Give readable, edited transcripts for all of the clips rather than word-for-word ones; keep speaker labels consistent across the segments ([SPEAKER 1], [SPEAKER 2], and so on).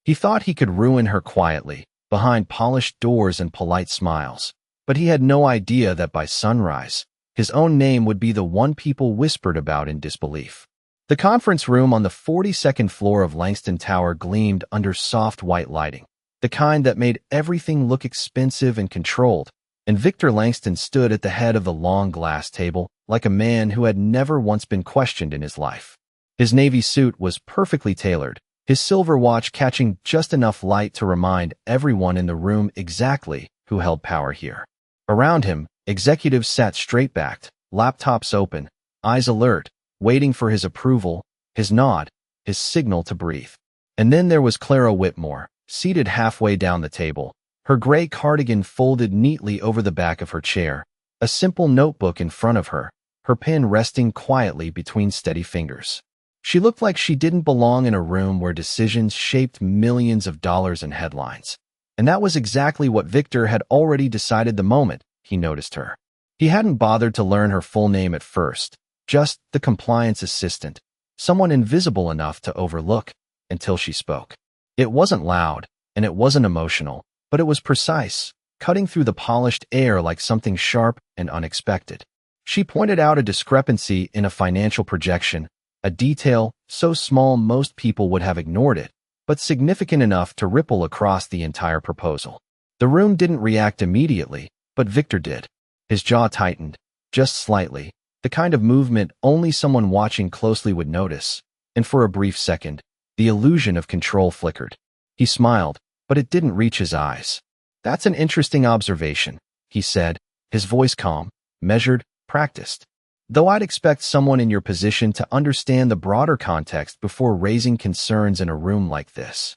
[SPEAKER 1] He thought he could ruin her quietly, behind polished doors and polite smiles, but he had no idea that by sunrise, his own name would be the one people whispered about in disbelief. The conference room on the 42nd floor of Langston Tower gleamed under soft white lighting, the kind that made everything look expensive and controlled, and Victor Langston stood at the head of the long glass table like a man who had never once been questioned in his life. His navy suit was perfectly tailored, his silver watch catching just enough light to remind everyone in the room exactly who held power here. Around him, executives sat straight-backed, laptops open, eyes alert, waiting for his approval, his nod, his signal to breathe. And then there was Clara Whitmore, seated halfway down the table, her gray cardigan folded neatly over the back of her chair, a simple notebook in front of her, her pen resting quietly between steady fingers. She looked like she didn't belong in a room where decisions shaped millions of dollars in headlines. And that was exactly what Victor had already decided the moment he noticed her. He hadn't bothered to learn her full name at first, just the compliance assistant, someone invisible enough to overlook, until she spoke. It wasn't loud, and it wasn't emotional, but it was precise, cutting through the polished air like something sharp and unexpected. She pointed out a discrepancy in a financial projection, a detail so small most people would have ignored it, but significant enough to ripple across the entire proposal. The room didn't react immediately, but Victor did. His jaw tightened, just slightly, the kind of movement only someone watching closely would notice, and for a brief second, the illusion of control flickered. He smiled, but it didn't reach his eyes. "That's an interesting observation," he said, his voice calm, measured, practiced. "Though I'd expect someone in your position to understand the broader context before raising concerns in a room like this."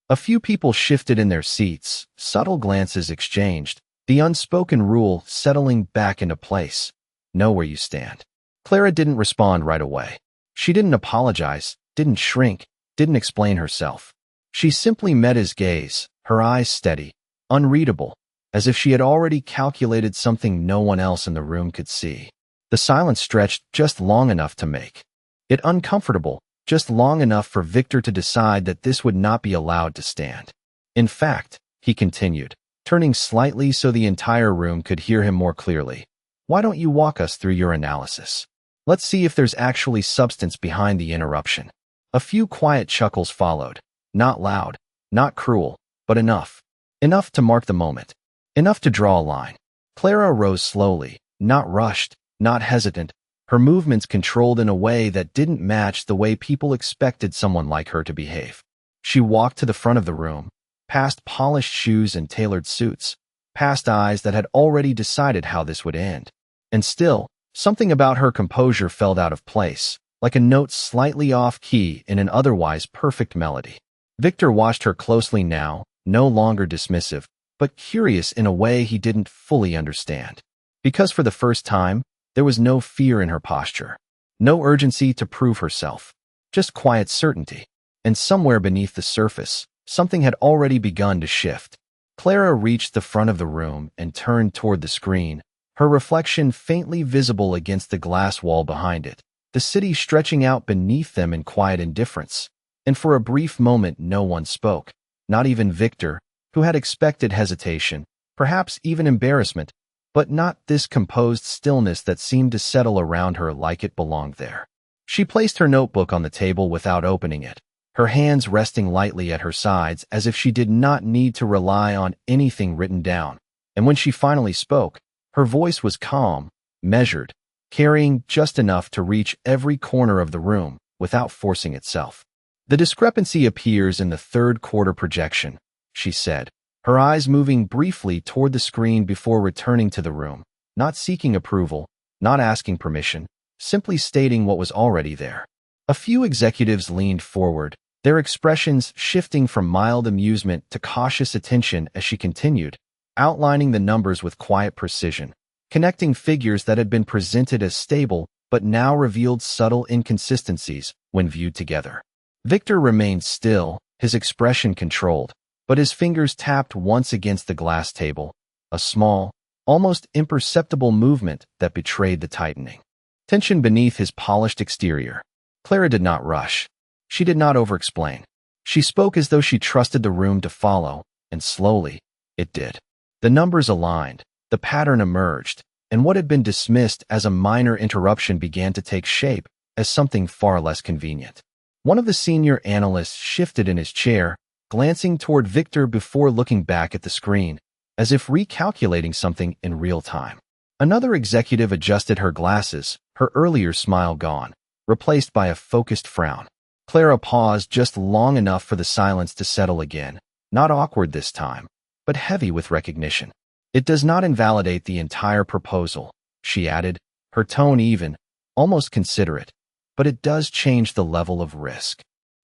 [SPEAKER 1] A few people shifted in their seats, subtle glances exchanged, the unspoken rule settling back into place. Know where you stand. Clara didn't respond right away. She didn't apologize, didn't shrink, didn't explain herself. She simply met his gaze, her eyes steady, unreadable, as if she had already calculated something no one else in the room could see. The silence stretched just long enough to make it uncomfortable, just long enough for Victor to decide that this would not be allowed to stand. "In fact," he continued, turning slightly so the entire room could hear him more clearly, "why don't you walk us through your analysis? Let's see if there's actually substance behind the interruption." A few quiet chuckles followed, not loud, not cruel, but enough. Enough to mark the moment. Enough to draw a line. Clara rose slowly, not rushed, not hesitant, her movements controlled in a way that didn't match the way people expected someone like her to behave. She walked to the front of the room, past polished shoes and tailored suits, past eyes that had already decided how this would end. And still, something about her composure felt out of place, like a note slightly off-key in an otherwise perfect melody. Victor watched her closely now, no longer dismissive, but curious in a way he didn't fully understand. Because for the first time, there was no fear in her posture, no urgency to prove herself, just quiet certainty. And somewhere beneath the surface, something had already begun to shift. Clara reached the front of the room and turned toward the screen, her reflection faintly visible against the glass wall behind it, the city stretching out beneath them in quiet indifference. And for a brief moment no one spoke, not even Victor, who had expected hesitation, perhaps even embarrassment, but not this composed stillness that seemed to settle around her like it belonged there. She placed her notebook on the table without opening it, her hands resting lightly at her sides as if she did not need to rely on anything written down. And when she finally spoke, her voice was calm, measured, carrying just enough to reach every corner of the room without forcing itself. "The discrepancy appears in the third quarter projection," she said, her eyes moving briefly toward the screen before returning to the room, not seeking approval, not asking permission, simply stating what was already there. A few executives leaned forward, their expressions shifting from mild amusement to cautious attention as she continued, outlining the numbers with quiet precision, connecting figures that had been presented as stable but now revealed subtle inconsistencies when viewed together. Victor remained still, his expression controlled, but his fingers tapped once against the glass table, a small, almost imperceptible movement that betrayed the tightening tension beneath his polished exterior. Clara did not rush. She did not over-explain. She spoke as though she trusted the room to follow, and slowly, it did. The numbers aligned, the pattern emerged, and what had been dismissed as a minor interruption began to take shape as something far less convenient. One of the senior analysts shifted in his chair, glancing toward Victor before looking back at the screen, as if recalculating something in real time. Another executive adjusted her glasses, her earlier smile gone, replaced by a focused frown. Clara paused just long enough for the silence to settle again, not awkward this time, but heavy with recognition. It does not invalidate the entire proposal, she added, her tone even, almost considerate, but it does change the level of risk.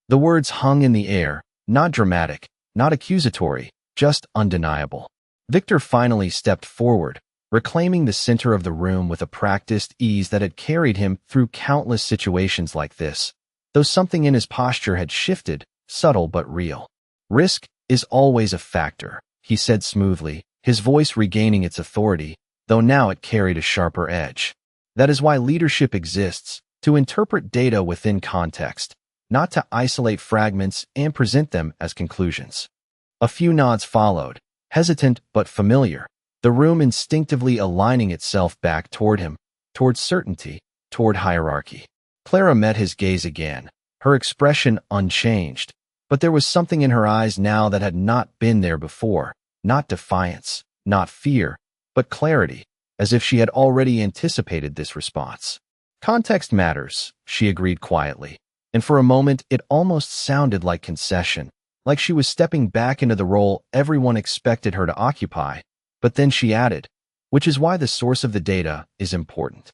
[SPEAKER 1] The words hung in the air, not dramatic, not accusatory, just undeniable. Victor finally stepped forward, reclaiming the center of the room with a practiced ease that had carried him through countless situations like this, though something in his posture had shifted, subtle but real. Risk is always a factor, he said smoothly, his voice regaining its authority, though now it carried a sharper edge. That is why leadership exists, to interpret data within context, not to isolate fragments and present them as conclusions. A few nods followed, hesitant but familiar, the room instinctively aligning itself back toward him, toward certainty, toward hierarchy. Clara met his gaze again, her expression unchanged, but there was something in her eyes now that had not been there before, not defiance, not fear, but clarity, as if she had already anticipated this response. Context matters, she agreed quietly, and for a moment it almost sounded like concession, like she was stepping back into the role everyone expected her to occupy, but then she added, which is why the source of the data is important.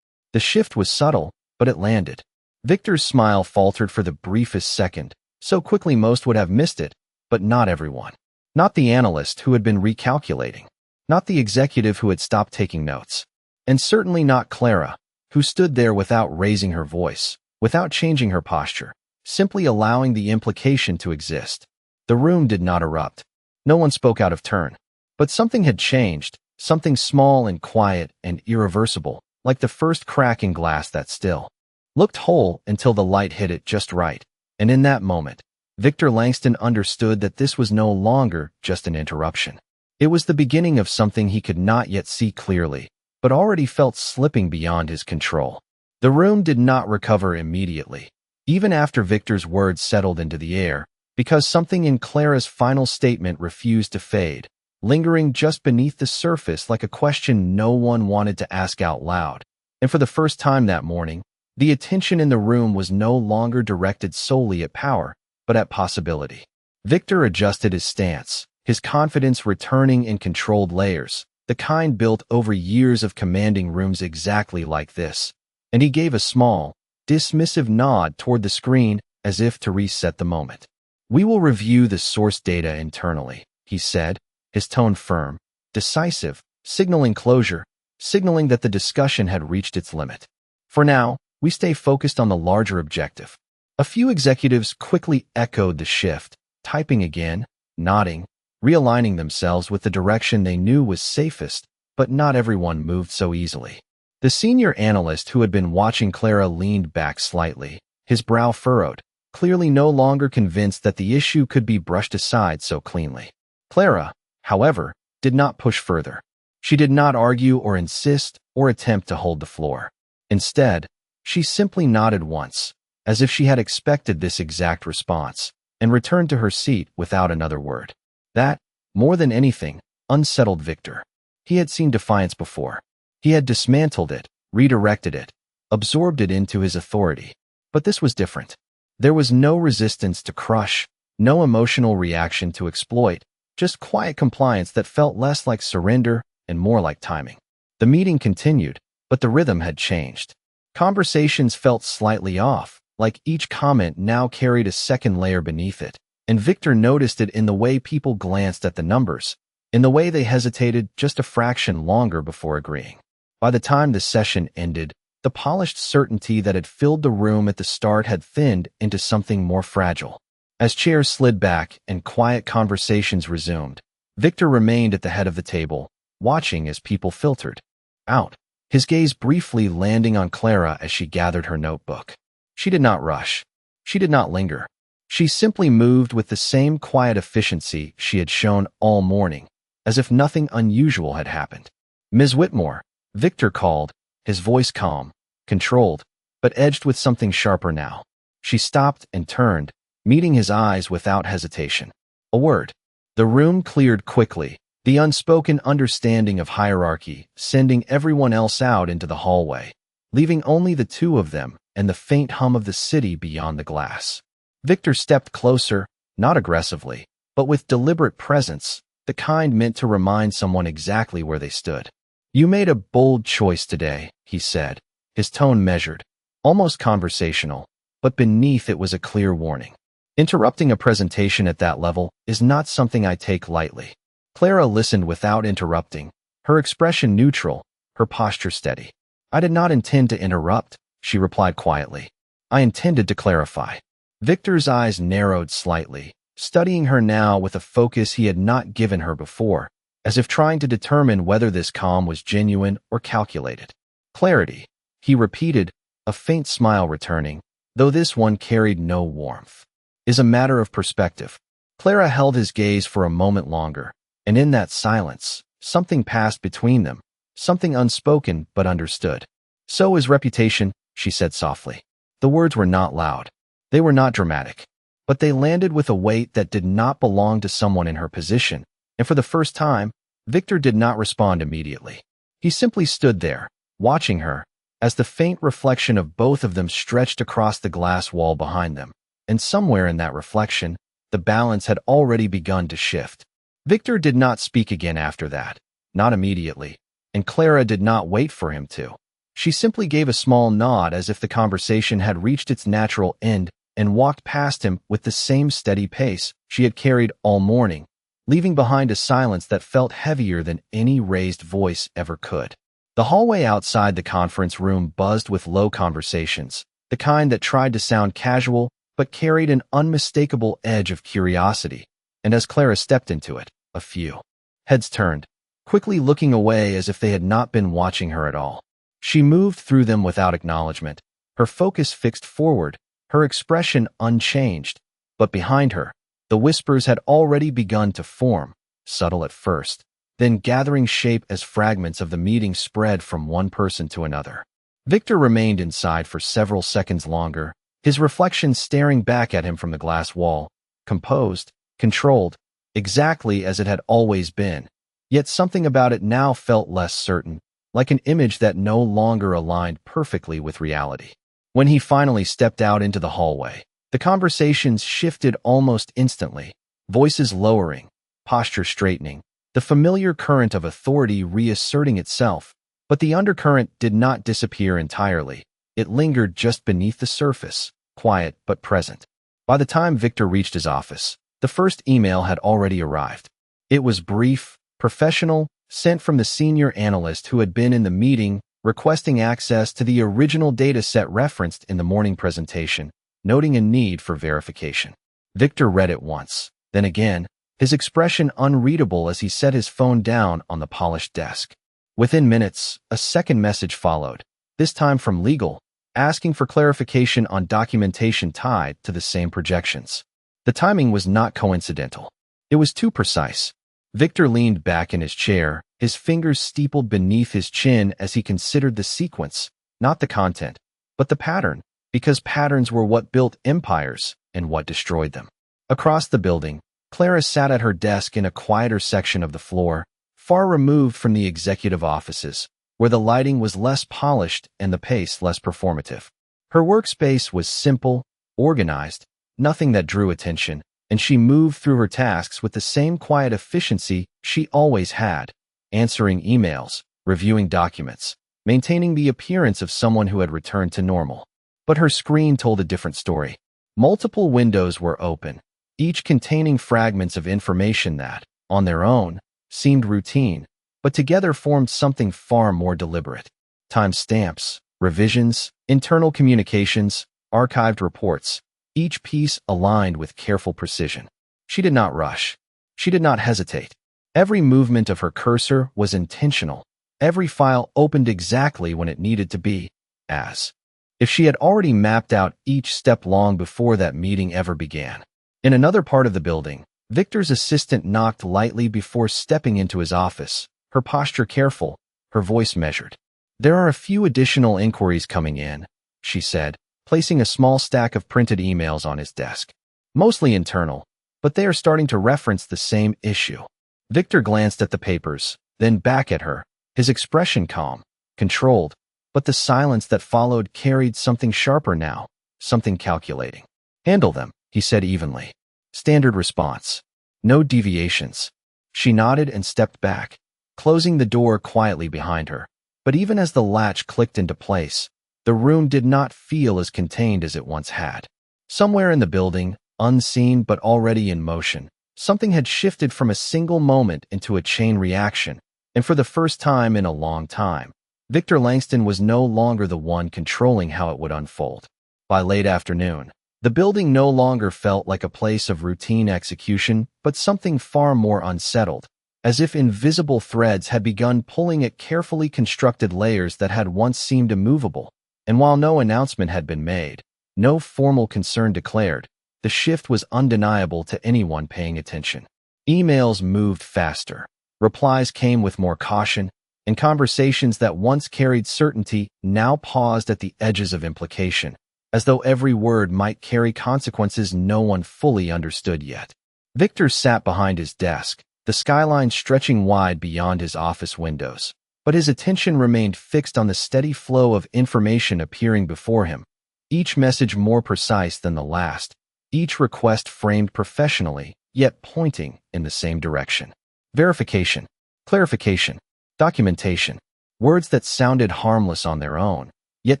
[SPEAKER 1] The shift was subtle, but it landed. Victor's smile faltered for the briefest second, so quickly most would have missed it, but not everyone. Not the analyst who had been recalculating, not the executive who had stopped taking notes, and certainly not Clara, who stood there without raising her voice, without changing her posture, simply allowing the implication to exist. The room did not erupt. No one spoke out of turn. But something had changed, something small and quiet and irreversible, like the first crack in glass that still looked whole until the light hit it just right. And in that moment, Victor Langston understood that this was no longer just an interruption. It was the beginning of something he could not yet see clearly, but already felt slipping beyond his control. The room did not recover immediately, even after Victor's words settled into the air, because something in Clara's final statement refused to fade, lingering just beneath the surface like a question no one wanted to ask out loud. And for the first time that morning, the attention in the room was no longer directed solely at power, but at possibility. Victor adjusted his stance, his confidence returning in controlled layers, the kind built over years of commanding rooms exactly like this, and he gave a small, dismissive nod toward the screen as if to reset the moment. "We will review the source data internally," he said, his tone firm, decisive, signaling closure, signaling that the discussion had reached its limit. "For now, we stay focused on the larger objective." A few executives quickly echoed the shift, typing again, nodding, realigning themselves with the direction they knew was safest, but not everyone moved so easily. The senior analyst who had been watching Clara leaned back slightly, his brow furrowed, clearly no longer convinced that the issue could be brushed aside so cleanly. Clara, however, did not push further. She did not argue or insist or attempt to hold the floor. Instead, she simply nodded once, as if she had expected this exact response, and returned to her seat without another word. That, more than anything, unsettled Victor. He had seen defiance before. He had dismantled it, redirected it, absorbed it into his authority. But this was different. There was no resistance to crush, no emotional reaction to exploit, just quiet compliance that felt less like surrender and more like timing. The meeting continued, but the rhythm had changed. Conversations felt slightly off, like each comment now carried a second layer beneath it, and Victor noticed it in the way people glanced at the numbers, in the way they hesitated just a fraction longer before agreeing. By the time the session ended, the polished certainty that had filled the room at the start had thinned into something more fragile. As chairs slid back and quiet conversations resumed, Victor remained at the head of the table, watching as people filtered out, his gaze briefly landing on Clara as she gathered her notebook. She did not rush. She did not linger. She simply moved with the same quiet efficiency she had shown all morning, as if nothing unusual had happened. "Ms. Whitmore," Victor called, his voice calm, controlled, but edged with something sharper now. She stopped and turned, meeting his eyes without hesitation. A word. The room cleared quickly, the unspoken understanding of hierarchy sending everyone else out into the hallway, leaving only the two of them and the faint hum of the city beyond the glass. Victor stepped closer, not aggressively, but with deliberate presence, the kind meant to remind someone exactly where they stood. "You made a bold choice today," he said, his tone measured, almost conversational, but beneath it was a clear warning. "Interrupting a presentation at that level is not something I take lightly." Clara listened without interrupting, her expression neutral, her posture steady. "I did not intend to interrupt," she replied quietly. "I intended to clarify." Victor's eyes narrowed slightly, studying her now with a focus he had not given her before, as if trying to determine whether this calm was genuine or calculated. "Clarity," he repeated, a faint smile returning, though this one carried no warmth, "is a matter of perspective." Clara held his gaze for a moment longer, and in that silence, something passed between them, something unspoken but understood. "So is reputation," she said softly. The words were not loud. They were not dramatic, but they landed with a weight that did not belong to someone in her position, and for the first time, Victor did not respond immediately. He simply stood there, watching her, as the faint reflection of both of them stretched across the glass wall behind them, and somewhere in that reflection, the balance had already begun to shift. Victor did not speak again after that, not immediately, and Clara did not wait for him to. She simply gave a small nod as if the conversation had reached its natural end and walked past him with the same steady pace she had carried all morning, leaving behind a silence that felt heavier than any raised voice ever could. The hallway outside the conference room buzzed with low conversations, the kind that tried to sound casual but carried an unmistakable edge of curiosity, and as Clara stepped into it, a few heads turned, quickly looking away as if they had not been watching her at all. She moved through them without acknowledgement, her focus fixed forward, her expression unchanged, but behind her, the whispers had already begun to form, subtle at first, then gathering shape as fragments of the meeting spread from one person to another. Victor remained inside for several seconds longer, his reflection staring back at him from the glass wall, composed, controlled, exactly as it had always been, yet something about it now felt less certain, like an image that no longer aligned perfectly with reality. When he finally stepped out into the hallway, the conversations shifted almost instantly, voices lowering, posture straightening, the familiar current of authority reasserting itself, but the undercurrent did not disappear entirely. It lingered just beneath the surface, quiet but present. By the time Victor reached his office, the first email had already arrived. It was brief, professional, sent from the senior analyst who had been in the meeting, requesting access to the original data set referenced in the morning presentation, noting a need for verification. Victor read it once, then again, his expression unreadable as he set his phone down on the polished desk. Within minutes, a second message followed, this time from legal, asking for clarification on documentation tied to the same projections. The timing was not coincidental. It was too precise. Victor leaned back in his chair, his fingers steepled beneath his chin as he considered the sequence, not the content, but the pattern, because patterns were what built empires and what destroyed them. Across the building, Clara sat at her desk in a quieter section of the floor, far removed from the executive offices, where the lighting was less polished and the pace less performative. Her workspace was simple, organized, nothing that drew attention, and she moved through her tasks with the same quiet efficiency she always had, answering emails, reviewing documents, maintaining the appearance of someone who had returned to normal. But her screen told a different story. Multiple windows were open, each containing fragments of information that, on their own, seemed routine, but together formed something far more deliberate. Timestamps, revisions, internal communications, archived reports, each piece aligned with careful precision. She did not rush. She did not hesitate. Every movement of her cursor was intentional. Every file opened exactly when it needed to be, as if she had already mapped out each step long before that meeting ever began. In another part of the building, Victor's assistant knocked lightly before stepping into his office, her posture careful, her voice measured. "There are a few additional inquiries coming in," she said, placing a small stack of printed emails on his desk. "Mostly internal, but they are starting to reference the same issue." Victor glanced at the papers, then back at her, his expression calm, controlled, but the silence that followed carried something sharper now, something calculating. "Handle them," he said evenly. Standard response. No deviations. She nodded and stepped back, closing the door quietly behind her. But even as the latch clicked into place, the room did not feel as contained as it once had. Somewhere in the building, unseen but already in motion, something had shifted from a single moment into a chain reaction, and for the first time in a long time, Victor Langston was no longer the one controlling how it would unfold. By late afternoon, the building no longer felt like a place of routine execution, but something far more unsettled, as if invisible threads had begun pulling at carefully constructed layers that had once seemed immovable. And while no announcement had been made, no formal concern declared, the shift was undeniable to anyone paying attention. Emails moved faster, replies came with more caution, and conversations that once carried certainty now paused at the edges of implication, as though every word might carry consequences no one fully understood yet. Victor sat behind his desk, the skyline stretching wide beyond his office windows, but his attention remained fixed on the steady flow of information appearing before him, each message more precise than the last, each request framed professionally, yet pointing in the same direction. Verification, clarification, documentation, words that sounded harmless on their own, yet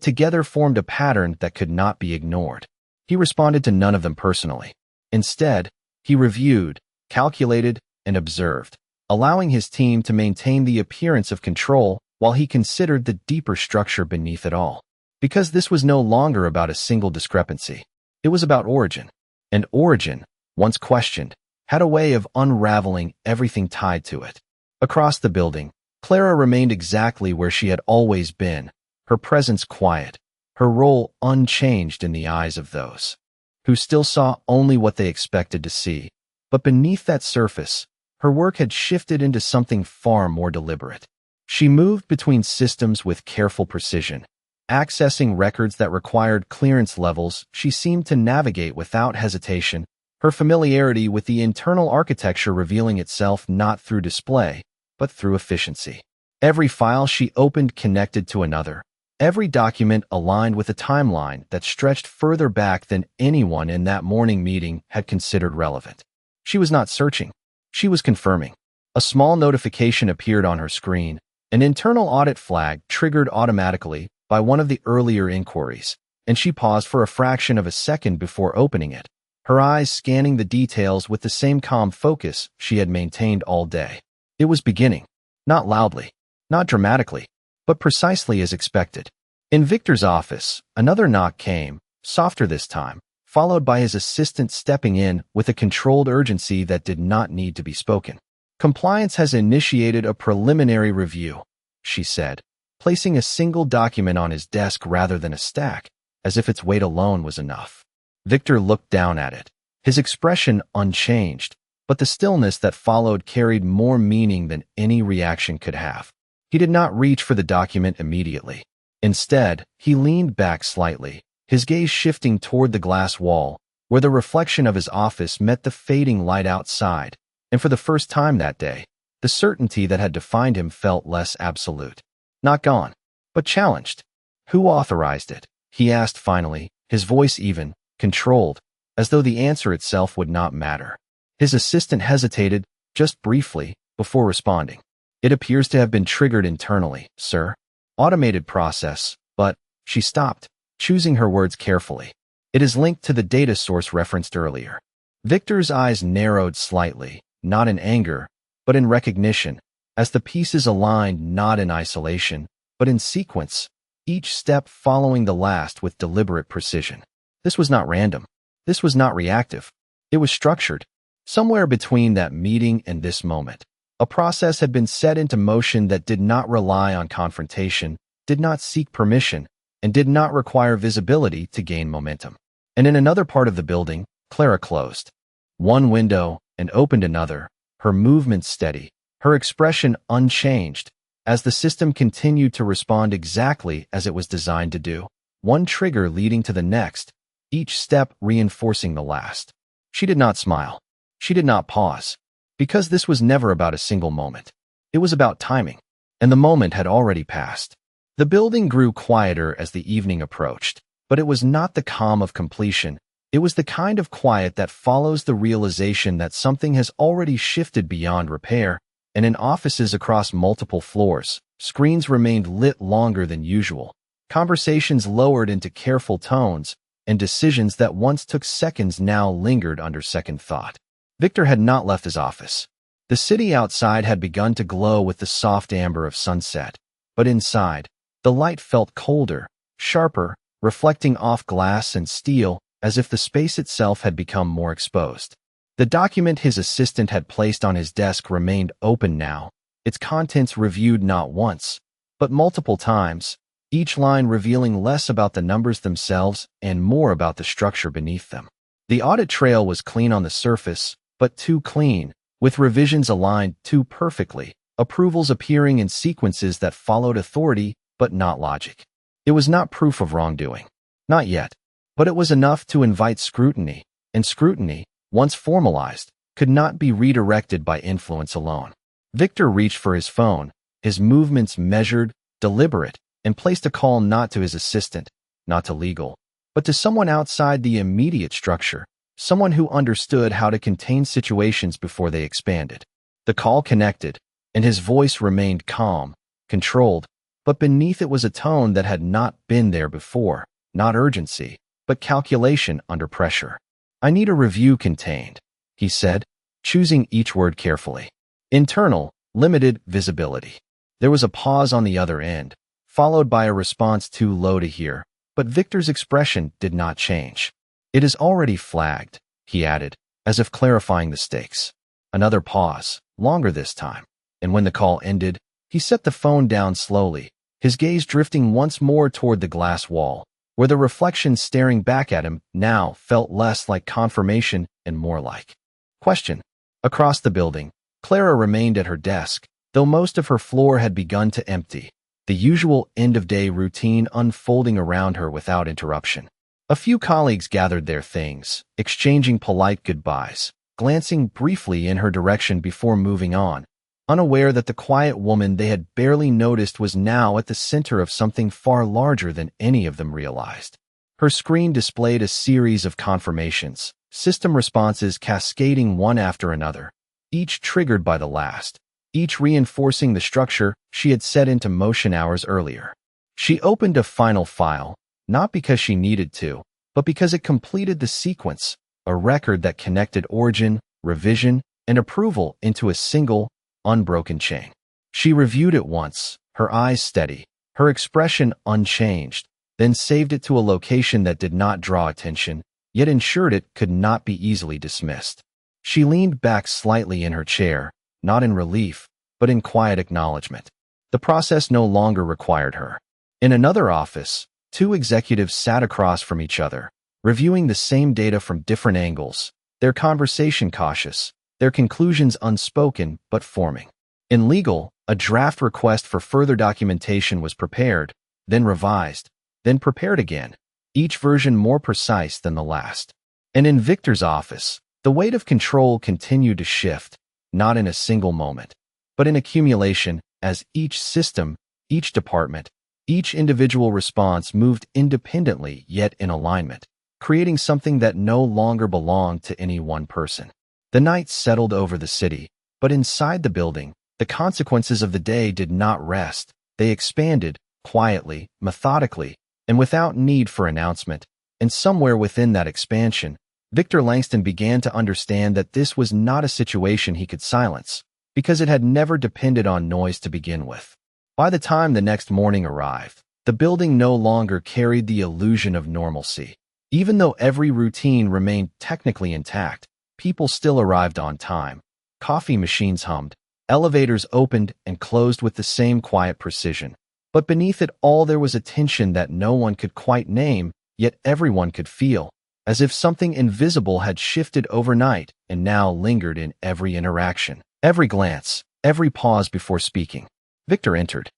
[SPEAKER 1] together formed a pattern that could not be ignored. He responded to none of them personally. Instead, he reviewed, calculated, and observed, allowing his team to maintain the appearance of control while he considered the deeper structure beneath it all. Because this was no longer about a single discrepancy. It was about origin. And origin, once questioned, had a way of unraveling everything tied to it. Across the building, Clara remained exactly where she had always been, her presence quiet, her role unchanged in the eyes of those who still saw only what they expected to see. But beneath that surface, her work had shifted into something far more deliberate. She moved between systems with careful precision, accessing records that required clearance levels she seemed to navigate without hesitation, her familiarity with the internal architecture revealing itself not through display, but through efficiency. Every file she opened connected to another, every document aligned with a timeline that stretched further back than anyone in that morning meeting had considered relevant. She was not searching. She was confirming. A small notification appeared on her screen, an internal audit flag triggered automatically by one of the earlier inquiries, and she paused for a fraction of a second before opening it, her eyes scanning the details with the same calm focus she had maintained all day. It was beginning. Not loudly, not dramatically, but precisely as expected. In Victor's office, another knock came, softer this time, followed by his assistant stepping in with a controlled urgency that did not need to be spoken. "Compliance has initiated a preliminary review," she said, placing a single document on his desk rather than a stack, as if its weight alone was enough. Victor looked down at it, his expression unchanged, but the stillness that followed carried more meaning than any reaction could have. He did not reach for the document immediately. Instead, he leaned back slightly, his gaze shifting toward the glass wall, where the reflection of his office met the fading light outside, and for the first time that day, the certainty that had defined him felt less absolute. Not gone, but challenged. "Who authorized it?" he asked finally, his voice even, controlled, as though the answer itself would not matter. His assistant hesitated, just briefly, before responding. "It appears to have been triggered internally, sir. Automated process, but..." She stopped, choosing her words carefully. "It is linked to the data source referenced earlier." Victor's eyes narrowed slightly, not in anger, but in recognition, as the pieces aligned not in isolation, but in sequence, each step following the last with deliberate precision. This was not random. This was not reactive. It was structured. Somewhere between that meeting and this moment, a process had been set into motion that did not rely on confrontation, did not seek permission, and did not require visibility to gain momentum. And in another part of the building, Clara closed one window and opened another, her movements steady, her expression unchanged, as the system continued to respond exactly as it was designed to do, one trigger leading to the next, each step reinforcing the last. She did not smile. She did not pause, because this was never about a single moment. It was about timing, and the moment had already passed. The building grew quieter as the evening approached, but it was not the calm of completion. It was the kind of quiet that follows the realization that something has already shifted beyond repair, and in offices across multiple floors, screens remained lit longer than usual, conversations lowered into careful tones, and decisions that once took seconds now lingered under second thought. Victor had not left his office. The city outside had begun to glow with the soft amber of sunset, but inside, the light felt colder, sharper, reflecting off glass and steel, as if the space itself had become more exposed. The document his assistant had placed on his desk remained open now, its contents reviewed not once, but multiple times, each line revealing less about the numbers themselves and more about the structure beneath them. The audit trail was clean on the surface, but too clean, with revisions aligned too perfectly, approvals appearing in sequences that followed authority but not logic. It was not proof of wrongdoing. Not yet. But it was enough to invite scrutiny, and scrutiny, once formalized, could not be redirected by influence alone. Victor reached for his phone, his movements measured, deliberate, and placed a call not to his assistant, not to legal, but to someone outside the immediate structure, someone who understood how to contain situations before they expanded. The call connected, and his voice remained calm, controlled, but beneath it was a tone that had not been there before, not urgency, but calculation under pressure. "I need a review contained," he said, choosing each word carefully. Internal, limited visibility. There was a pause on the other end, followed by a response too low to hear, but Victor's expression did not change. "It is already flagged," he added, as if clarifying the stakes. Another pause, longer this time, and when the call ended, he set the phone down slowly, his gaze drifting once more toward the glass wall, where the reflection staring back at him now felt less like confirmation and more like question. Across the building, Clara remained at her desk, though most of her floor had begun to empty, the usual end-of-day routine unfolding around her without interruption. A few colleagues gathered their things, exchanging polite goodbyes, glancing briefly in her direction before moving on, unaware that the quiet woman they had barely noticed was now at the center of something far larger than any of them realized. Her screen displayed a series of confirmations, system responses cascading one after another, each triggered by the last, each reinforcing the structure she had set into motion hours earlier. She opened a final file, not because she needed to, but because it completed the sequence, a record that connected origin, revision, and approval into a single, unbroken chain. She reviewed it once, her eyes steady, her expression unchanged, then saved it to a location that did not draw attention, yet ensured it could not be easily dismissed. She leaned back slightly in her chair, not in relief, but in quiet acknowledgement. The process no longer required her. In another office, two executives sat across from each other, reviewing the same data from different angles, their conversation cautious, their conclusions unspoken but forming. In legal, a draft request for further documentation was prepared, then revised, then prepared again, each version more precise than the last. And in Victor's office, the weight of control continued to shift, not in a single moment, but in accumulation, as each system, each department, each individual response moved independently yet in alignment, creating something that no longer belonged to any one person. The night settled over the city, but inside the building, the consequences of the day did not rest. They expanded, quietly, methodically, and without need for announcement. And somewhere within that expansion, Victor Langston began to understand that this was not a situation he could silence, because it had never depended on noise to begin with. By the time the next morning arrived, the building no longer carried the illusion of normalcy. Even though every routine remained technically intact, people still arrived on time. Coffee machines hummed, elevators opened and closed with the same quiet precision. But beneath it all there was a tension that no one could quite name, yet everyone could feel, as if something invisible had shifted overnight and now lingered in every interaction, every glance, every pause before speaking. Victor entered.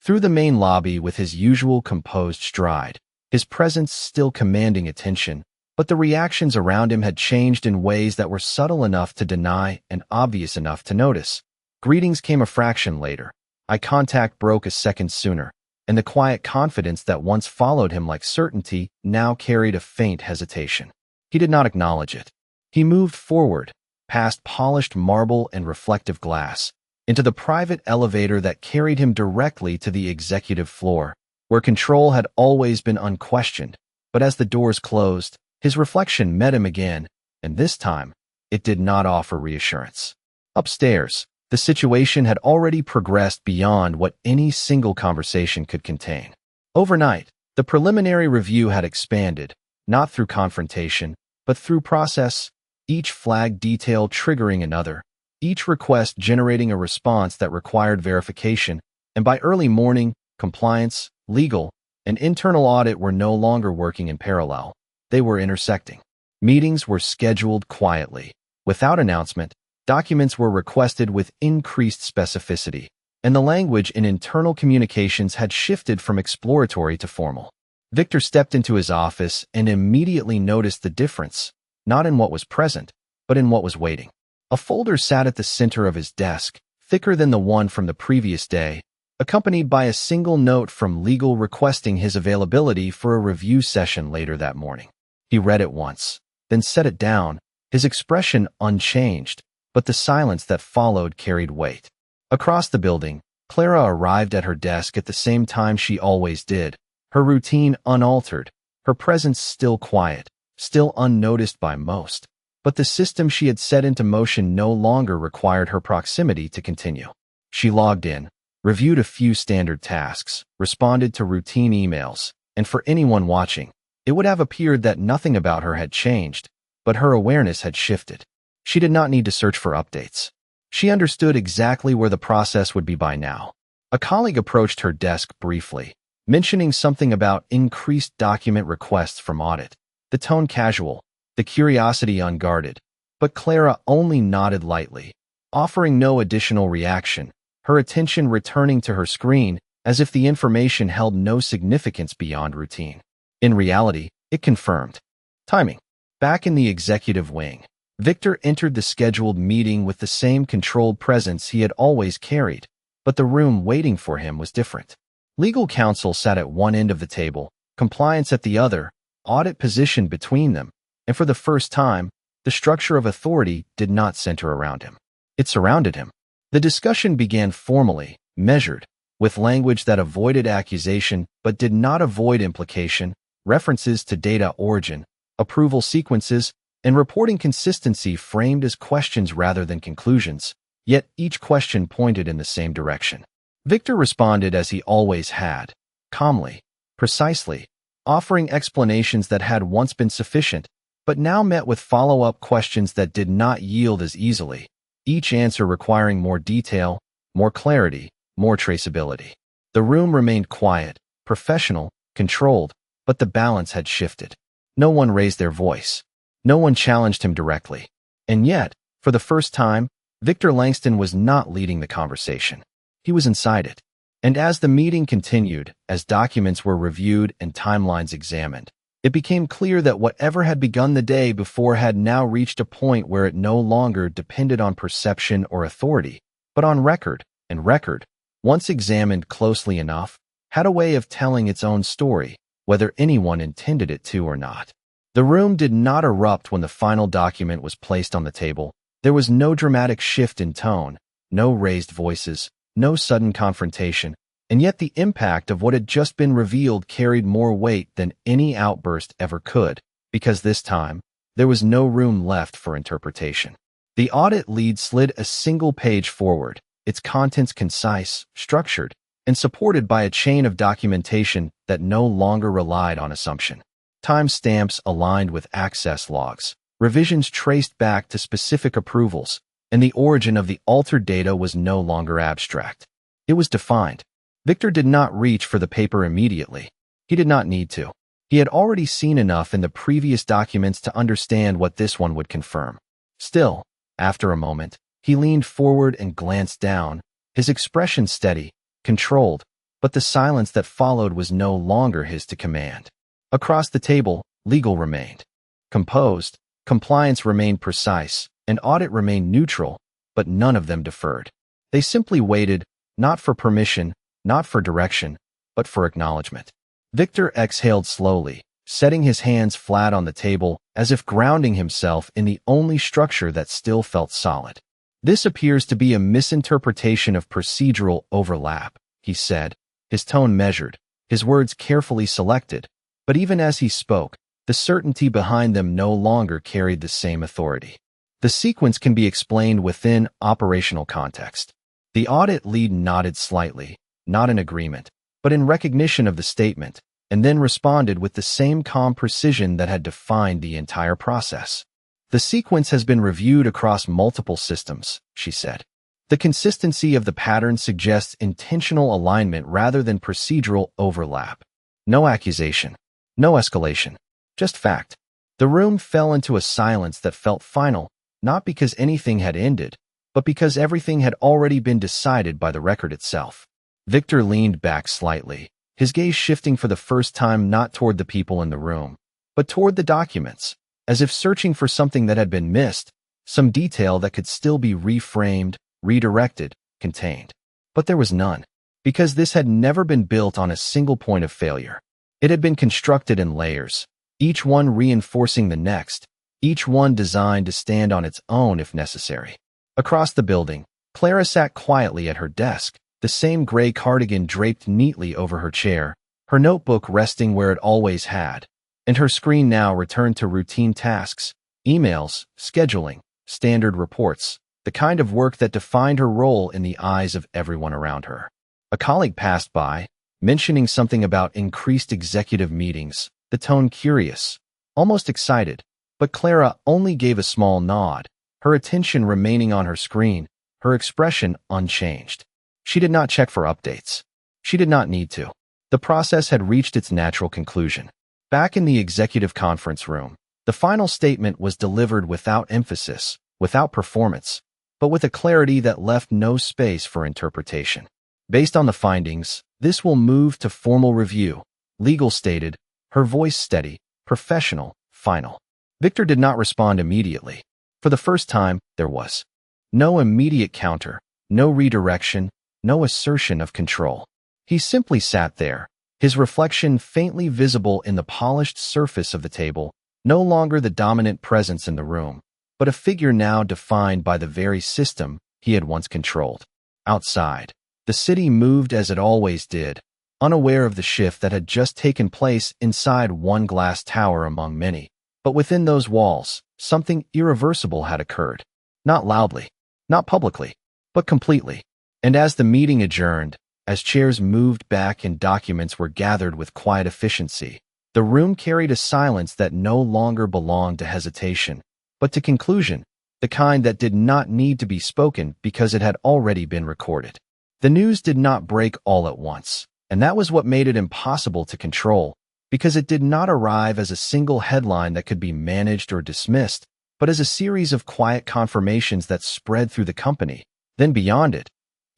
[SPEAKER 1] Through the main lobby with his usual composed stride, his presence still commanding attention, but the reactions around him had changed in ways that were subtle enough to deny and obvious enough to notice. Greetings came a fraction later. Eye contact broke a second sooner, and the quiet confidence that once followed him like certainty now carried a faint hesitation. He did not acknowledge it. He moved forward, past polished marble and reflective glass, into the private elevator that carried him directly to the executive floor, where control had always been unquestioned. But as the doors closed, his reflection met him again, and this time, it did not offer reassurance. Upstairs, the situation had already progressed beyond what any single conversation could contain. Overnight, the preliminary review had expanded, not through confrontation, but through process, each flag detail triggering another, each request generating a response that required verification, and by early morning, compliance, legal, and internal audit were no longer working in parallel. They were intersecting. Meetings were scheduled quietly, without announcement. Documents were requested with increased specificity, and the language in internal communications had shifted from exploratory to formal. Victor stepped into his office and immediately noticed the difference, not in what was present, but in what was waiting. A folder sat at the center of his desk, thicker than the one from the previous day, accompanied by a single note from legal requesting his availability for a review session later that morning. He read it once, then set it down, his expression unchanged, but the silence that followed carried weight. Across the building, Clara arrived at her desk at the same time she always did, her routine unaltered, her presence still quiet, still unnoticed by most. But the system she had set into motion no longer required her proximity to continue. She logged in, reviewed a few standard tasks, responded to routine emails, and for anyone watching, it would have appeared that nothing about her had changed, but her awareness had shifted. She did not need to search for updates. She understood exactly where the process would be by now. A colleague approached her desk briefly, mentioning something about increased document requests from Audit. The tone casual, the curiosity unguarded, but Clara only nodded lightly, offering no additional reaction, her attention returning to her screen as if the information held no significance beyond routine. In reality, it confirmed timing. Back in the executive wing, Victor entered the scheduled meeting with the same controlled presence he had always carried, but the room waiting for him was different. Legal counsel sat at one end of the table, compliance at the other, audit positioned between them, and for the first time, the structure of authority did not center around him. It surrounded him. The discussion began formally, measured, with language that avoided accusation but did not avoid implication, references to data origin, approval sequences, and reporting consistency framed as questions rather than conclusions, yet each question pointed in the same direction. Victor responded as he always had, calmly, precisely, offering explanations that had once been sufficient, but now met with follow-up questions that did not yield as easily, each answer requiring more detail, more clarity, more traceability. The room remained quiet, professional, controlled, but the balance had shifted. No one raised their voice. No one challenged him directly. And yet, for the first time, Victor Langston was not leading the conversation. He was inside it. And as the meeting continued, as documents were reviewed and timelines examined, it became clear that whatever had begun the day before had now reached a point where it no longer depended on perception or authority, but on record, and record, once examined closely enough, had a way of telling its own story, whether anyone intended it to or not. The room did not erupt when the final document was placed on the table. There was no dramatic shift in tone, no raised voices, no sudden confrontation, and yet the impact of what had just been revealed carried more weight than any outburst ever could, because this time, there was no room left for interpretation. The audit lead slid a single page forward, its contents concise, structured, and supported by a chain of documentation that no longer relied on assumption. Timestamps aligned with access logs, revisions traced back to specific approvals, and the origin of the altered data was no longer abstract. It was defined. Victor did not reach for the paper immediately. He did not need to. He had already seen enough in the previous documents to understand what this one would confirm. Still, after a moment, he leaned forward and glanced down, his expression steady, controlled, but the silence that followed was no longer his to command. Across the table, legal remained composed, compliance remained precise, and audit remained neutral, but none of them deferred. They simply waited, not for permission, not for direction, but for acknowledgement. Victor exhaled slowly, setting his hands flat on the table as if grounding himself in the only structure that still felt solid. "This appears to be a misinterpretation of procedural overlap," he said, his tone measured, his words carefully selected, but even as he spoke, the certainty behind them no longer carried the same authority. "The sequence can be explained within operational context." The audit lead nodded slightly, not in agreement, but in recognition of the statement, and then responded with the same calm precision that had defined the entire process. "The sequence has been reviewed across multiple systems," she said. "The consistency of the pattern suggests intentional alignment rather than procedural overlap. No accusation, no escalation, just fact." The room fell into a silence that felt final, not because anything had ended, but because everything had already been decided by the record itself. Victor leaned back slightly, his gaze shifting for the first time not toward the people in the room, but toward the documents, as if searching for something that had been missed, some detail that could still be reframed, redirected, contained. But there was none, because this had never been built on a single point of failure. It had been constructed in layers, each one reinforcing the next, each one designed to stand on its own if necessary. Across the building, Clara sat quietly at her desk, the same gray cardigan draped neatly over her chair, her notebook resting where it always had, and her screen now returned to routine tasks, emails, scheduling, standard reports, the kind of work that defined her role in the eyes of everyone around her. A colleague passed by, mentioning something about increased executive meetings, the tone curious, almost excited, but Clara only gave a small nod, her attention remaining on her screen, her expression unchanged. She did not check for updates. She did not need to. The process had reached its natural conclusion. Back in the executive conference room, the final statement was delivered without emphasis, without performance, but with a clarity that left no space for interpretation. "Based on the findings, this will move to formal review," legal stated, her voice steady, professional, final. Victor did not respond immediately. For the first time, there was no immediate counter, no redirection, no assertion of control. He simply sat there, his reflection faintly visible in the polished surface of the table, no longer the dominant presence in the room, but a figure now defined by the very system he had once controlled. Outside, the city moved as it always did, unaware of the shift that had just taken place inside one glass tower among many. But within those walls, something irreversible had occurred. Not loudly, not publicly, but completely. And as the meeting adjourned, as chairs moved back and documents were gathered with quiet efficiency, the room carried a silence that no longer belonged to hesitation, but to conclusion, the kind that did not need to be spoken because it had already been recorded. The news did not break all at once, and that was what made it impossible to control, because it did not arrive as a single headline that could be managed or dismissed, but as a series of quiet confirmations that spread through the company, then beyond it,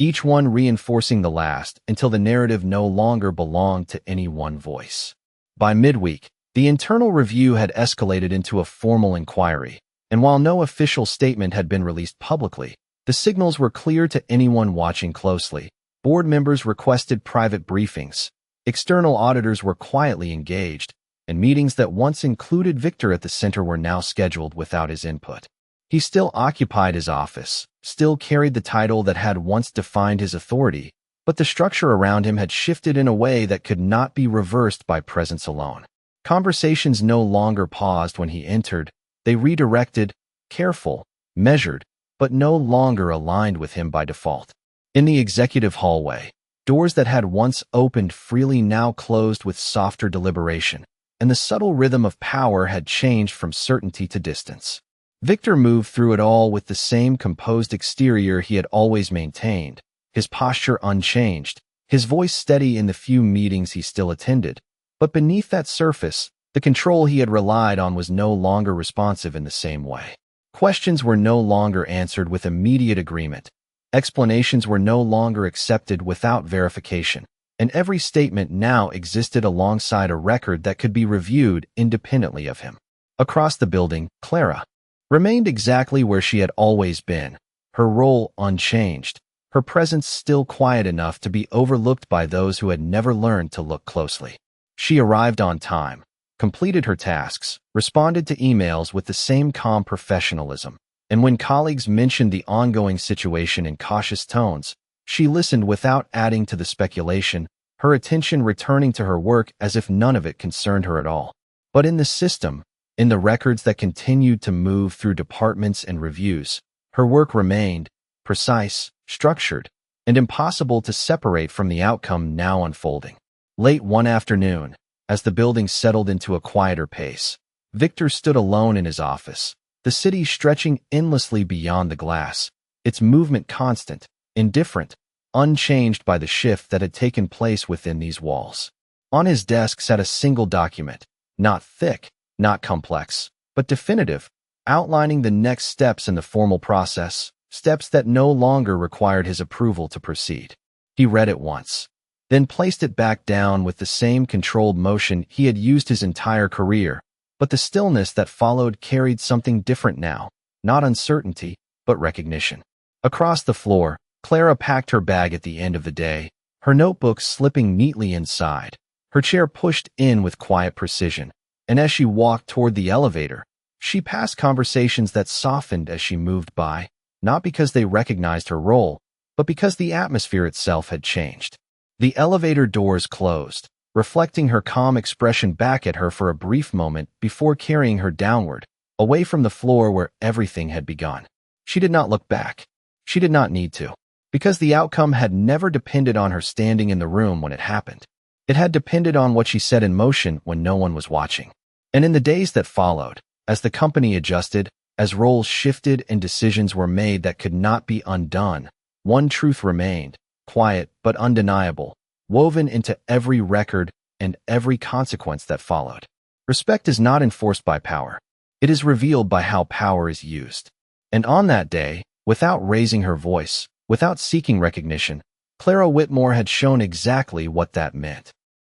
[SPEAKER 1] each one reinforcing the last until the narrative no longer belonged to any one voice. By midweek, the internal review had escalated into a formal inquiry, and while no official statement had been released publicly, the signals were clear to anyone watching closely. Board members requested private briefings, external auditors were quietly engaged, and meetings that once included Victor at the center were now scheduled without his input. He still occupied his office, still carried the title that had once defined his authority, but the structure around him had shifted in a way that could not be reversed by presence alone. Conversations no longer paused when he entered, they redirected, careful, measured, but no longer aligned with him by default. In the executive hallway, doors that had once opened freely now closed with softer deliberation, and the subtle rhythm of power had changed from certainty to distance. Victor moved through it all with the same composed exterior he had always maintained, his posture unchanged, his voice steady in the few meetings he still attended. But beneath that surface, the control he had relied on was no longer responsive in the same way. Questions were no longer answered with immediate agreement. Explanations were no longer accepted without verification, and every statement now existed alongside a record that could be reviewed independently of him. Across the building, Clara remained exactly where she had always been, her role unchanged, her presence still quiet enough to be overlooked by those who had never learned to look closely. She arrived on time, completed her tasks, responded to emails with the same calm professionalism, and when colleagues mentioned the ongoing situation in cautious tones, she listened without adding to the speculation, her attention returning to her work as if none of it concerned her at all. But in the system, in the records that continued to move through departments and reviews, her work remained precise, structured, and impossible to separate from the outcome now unfolding. Late one afternoon, as the building settled into a quieter pace, Victor stood alone in his office, the city stretching endlessly beyond the glass, its movement constant, indifferent, unchanged by the shift that had taken place within these walls. On his desk sat a single document, not thick, not complex, but definitive, outlining the next steps in the formal process, steps that no longer required his approval to proceed. He read it once, then placed it back down with the same controlled motion he had used his entire career, but the stillness that followed carried something different now, not uncertainty, but recognition. Across the floor, Clara packed her bag at the end of the day, her notebook slipping neatly inside, her chair pushed in with quiet precision, and as she walked toward the elevator, she passed conversations that softened as she moved by, not because they recognized her role, but because the atmosphere itself had changed. The elevator doors closed, reflecting her calm expression back at her for a brief moment before carrying her downward, away from the floor where everything had begun. She did not look back. She did not need to, because the outcome had never depended on her standing in the room when it happened. It had depended on what she set in motion when no one was watching. And in the days that followed, as the company adjusted, as roles shifted and decisions were made that could not be undone, one truth remained, quiet but undeniable, woven into every record and every consequence that followed. Respect is not enforced by power. It is revealed by how power is used. And on that day, without raising her voice, without seeking recognition, Clara Whitmore had shown exactly what that meant.